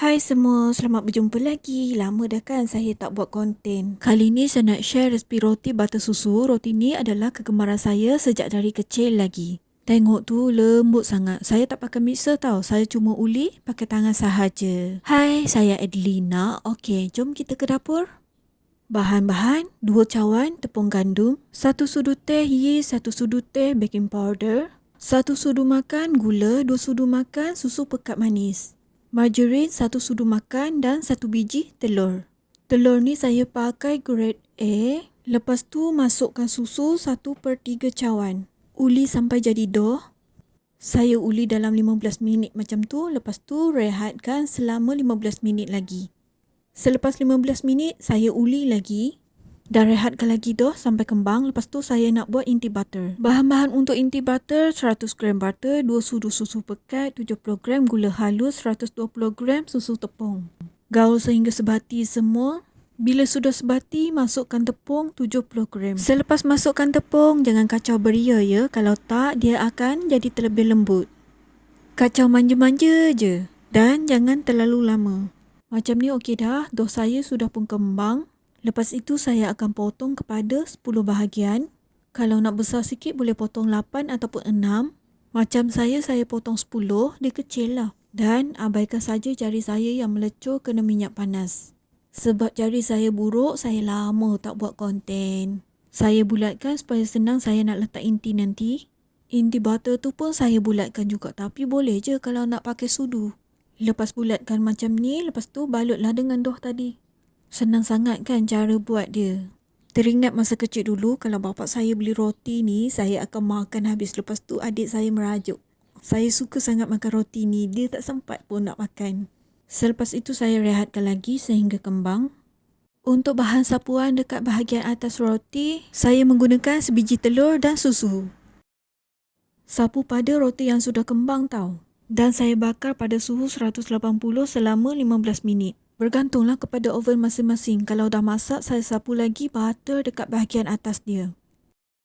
Hai semua, selamat berjumpa lagi. Lama dah kan saya tak buat konten. Kali ni saya nak share resipi roti butter susu. Roti ni adalah kegemaran saya sejak dari kecil lagi. Tengok tu lembut sangat. Saya tak pakai mixer tau. Saya cuma uli pakai tangan sahaja. Hai, saya Adelina. Okey, jom kita ke dapur. Bahan-bahan, 2 cawan tepung gandum, 1 sudu teh yeast, 1 sudu teh baking powder, 1 sudu makan gula, 2 sudu makan susu pekat manis, margarin 1 sudu makan dan 1 biji telur. Telur ni saya pakai grade A. Lepas tu masukkan susu 1/3 cawan. Uli sampai jadi dough. Saya uli dalam 15 minit macam tu. Lepas tu rehatkan selama 15 minit lagi. Selepas 15 minit, saya uli lagi dan rehatkan lagi dough sampai kembang. Lepas tu saya nak buat inti butter. Bahan-bahan untuk inti butter, 100 gram butter, 2 sudu susu pekat, 70 gram gula halus, 120 gram susu tepung. Gaul sehingga sebati semua. Bila sudah sebati, masukkan tepung 70 gram. Selepas masukkan tepung, jangan kacau beria ya. Kalau tak, dia akan jadi terlebih lembut. Kacau manja-manja je dan jangan terlalu lama. Macam ni okey dah, dough saya sudah pun kembang. Lepas itu saya akan potong kepada 10 bahagian. Kalau nak besar sikit boleh potong 8 ataupun 6. Macam saya potong 10, dia kecil lah. Dan abaikan saja jari saya yang melecur kena minyak panas. Sebab jari saya buruk, saya lama tak buat konten. Saya bulatkan supaya senang saya nak letak inti nanti. Inti butter tu pun saya bulatkan juga, tapi boleh je kalau nak pakai sudu. Lepas bulatkan macam ni, lepas tu balutlah dengan dough tadi. Senang sangat kan cara buat dia. Teringat masa kecil dulu, kalau bapak saya beli roti ni, saya akan makan habis. Lepas tu adik saya merajuk. Saya suka sangat makan roti ni, dia tak sempat pun nak makan. Selepas itu saya rehatkan lagi sehingga kembang. Untuk bahan sapuan dekat bahagian atas roti, saya menggunakan sebiji telur dan susu. Sapu pada roti yang sudah kembang tau. Dan saya bakar pada suhu 180 selama 15 minit. Bergantunglah kepada oven masing-masing. Kalau dah masak, saya sapu lagi butter dekat bahagian atas dia.